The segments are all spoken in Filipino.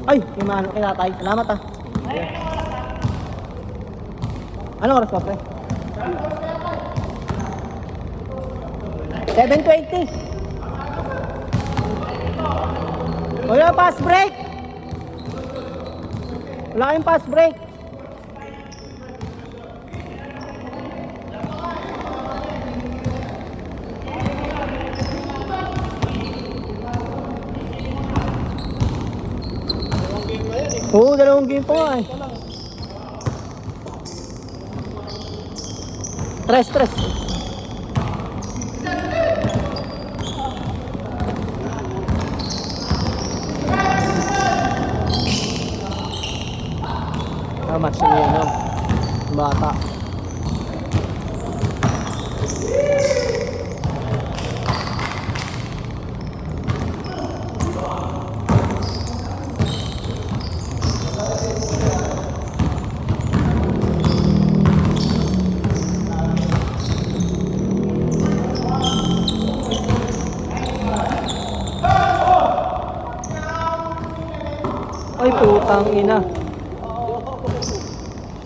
Ay, yung mga ano, kinatay. Salamat ah. Anong oras pa, pre? 7:20. Wala pass break. Wala kayong pass break. Oo, dalawang game pa nga eh. Tres. Match niya no? Bata. Ay, putang ina.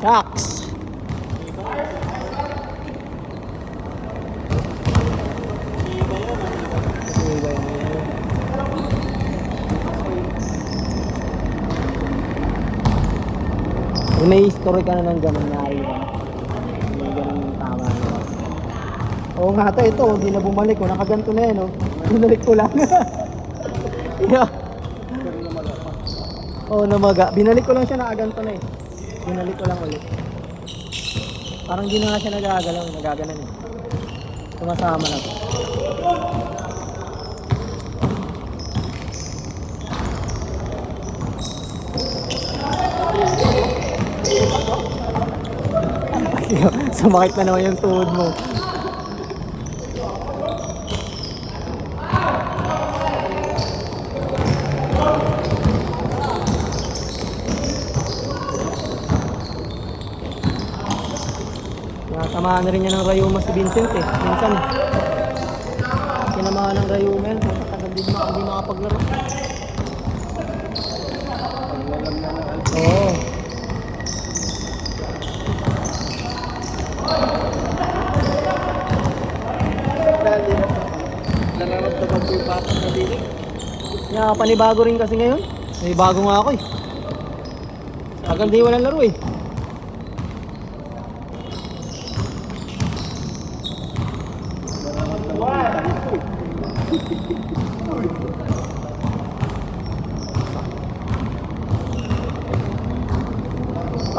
Shucks. May history ka na ng ganun nangyari ba? May ganun tama na. Oo nga ito, hindi na bumalik ko. Nakaganto na yan, oh. Binalik ko lang. Yeah. Oo, namaga. Binalik ko lang siya, nakaganto na eh. Binalik ko lang ulit. Parang di na nga siya nagagalaw, nagaganan eh. Sumasama na. Sumakit na naman yung tuhod mo. Tamaan na rin niya ng rayuma si Vincent eh. Minsan, tinamaan ng rayuma yan. Matagal din hindi makapaglaro. Oo. Nararamdaman ko yung bata na dinig. Yeah, panibago rin kasi ngayon. May bago nga ako eh. Tagal di walang laro eh.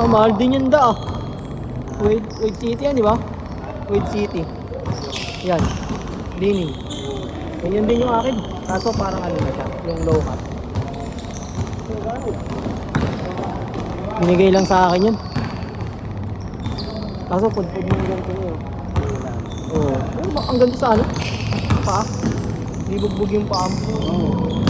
Mahal din yun da ah. Wade City yan, di ba? Wade City. Yan. Dining. Ganyan din yung akin. Kaso parang ano na siya, yung low cut. Binigay lang sa akin yun. Kaso pudpud mo yung ganito yun. Oo. Ang ganito sa ano? Paa? Di bugbog yung paa mo. Oo.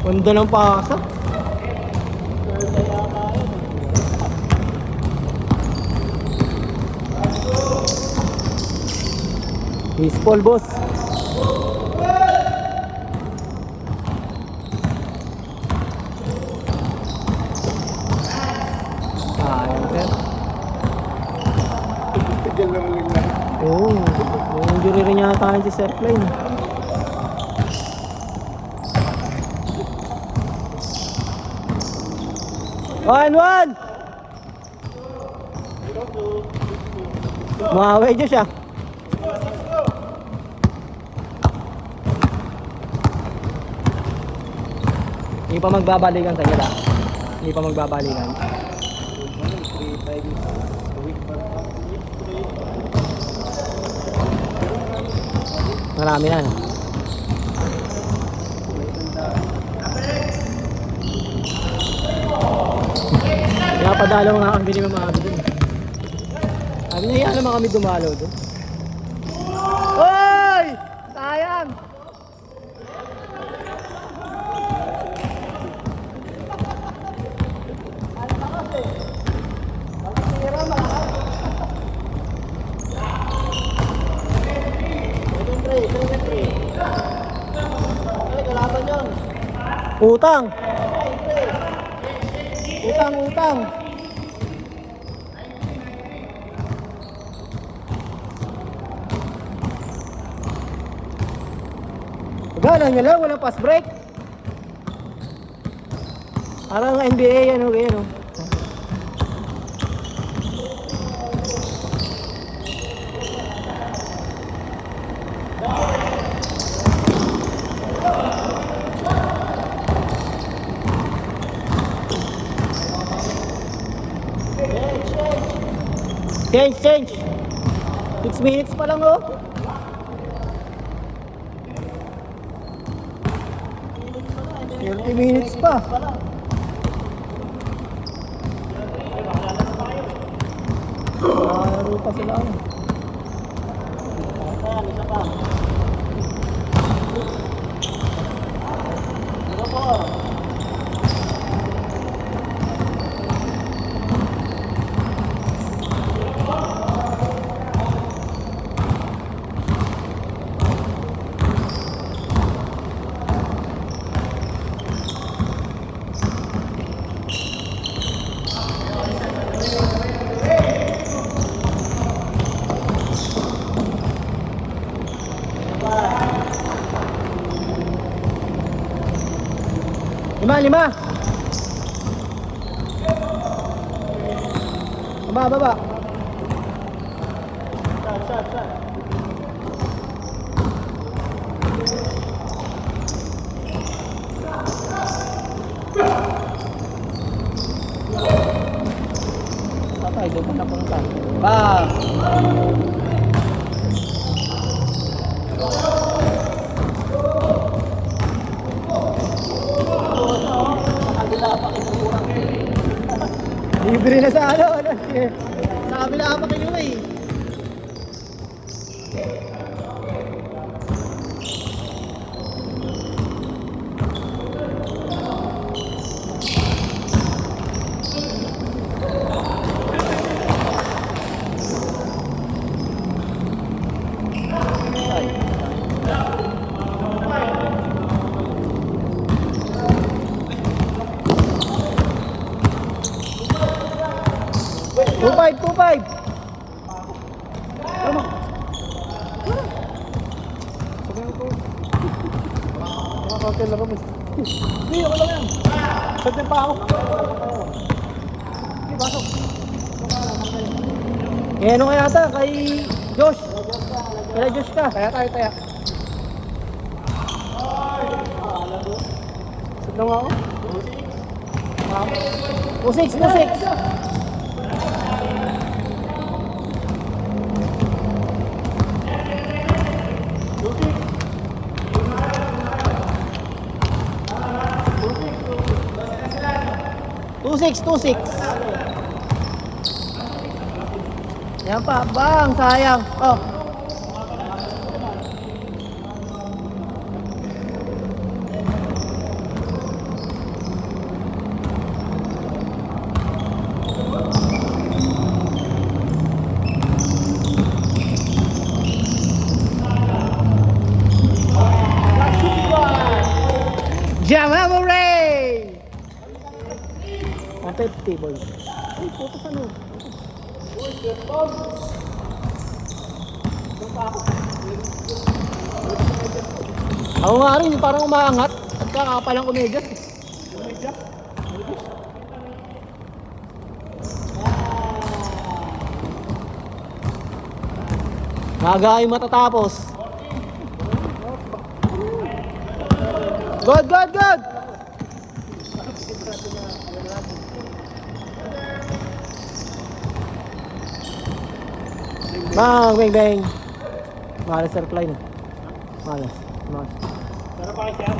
Ganda ng pasa. Baseball boss. Ayan sir. Oo. May injury rin yata si Sir Klein. 1-1! Mawaway dyan siya. Hindi pa magbabalikan sa gila. Hindi pa magbabalikan. Marami na, no? Kaya padalaw nga ang bili mga dun. Sabi niya, yan naman kami dumalo doon. Hoy! Sayang! Utang! Utang! Gala nyo lang, walang pass break. Parang NBA yan o, yan o. Change! 6 minutes pa lang oh. Minutes pa. Laro pa sila. Isa pa. Lima. Baba. Shot. Patay, doon na punta. Bang! Libre na sa ano? Sa kabila pa kayo eh. Two five. Tama. Kakakil na kami. Hindi, ako lang yan. Satin pa ako. Hindi, pasok. Eh, ano kaya ata? Kay Josh. Kaya Josh ka. Kaya tayo. Sat lang ako. 2-6. 2-6. Yan pa, bang, sayang. Oh. Jamamore! 150 boy. Ay, puto ka no. Ako nga rin, parang umaangat. At kakapalang kumedyas. Naga ay matatapos. Good! Bang! Malas reply na. Malas. Pero pa siya.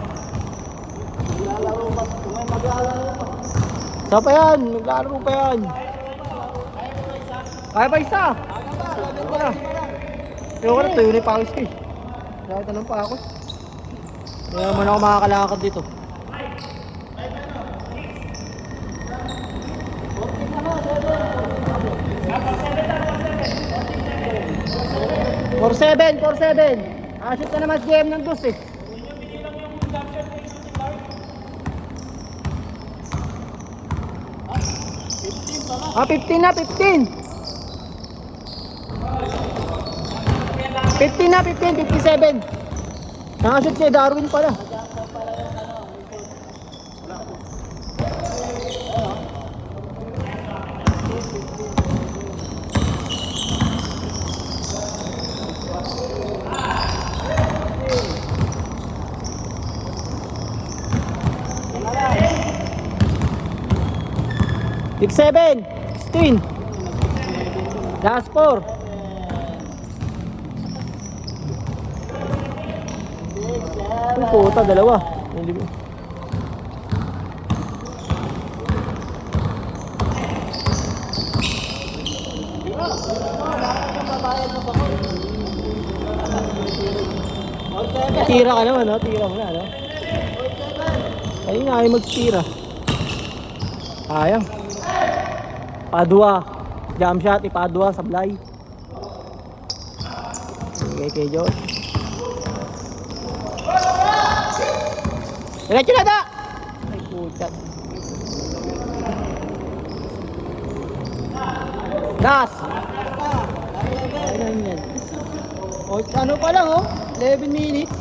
Maglalaro pa. Sa pa yan? Maglalaro pa yan. Kaya pa isa? na. Ayoko na, tuyo na yung pawis ko eh. Kahit anong pa ako. Kaya naman ako makakalakad dito. Four seven. Shoot ka na mas game ng dos eh. Ah, 15 na, 15. 15 na, 15, 57. Nakashoot si Darwin pala. Six, 7, 16. Last 4. Ang puta, dalawa. Tira ka naman, no? Tira mo na, no? Ayun nga, ay magtira. Sayang. Padua. Jump shot, ipadua, sablay. Okay, kay Josh. Diretso na da! Ay, putat. Das! Ayun yan. O, ano pa lang, oh? 11 minutes.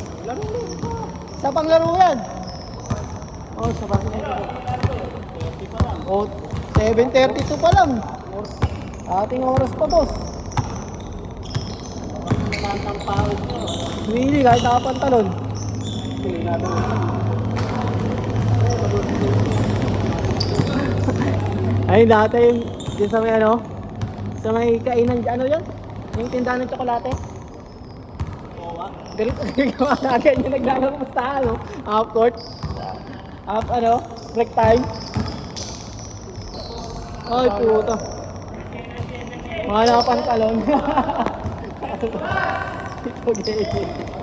Sa panglaro yan. Oh, sa panglaro. Oh, 7:32 pa lang. Ating oras pa, boss. Really, kahit nakapantalon. Ay, dati yung sa may ano, sa may kainan, ano yan? Yung tindahan ng tsokolate. Ganito natin yung naglalaro sa ano, half court. Half ano, break time. Ay, puto. Mga nakapantalon. Ito, gay.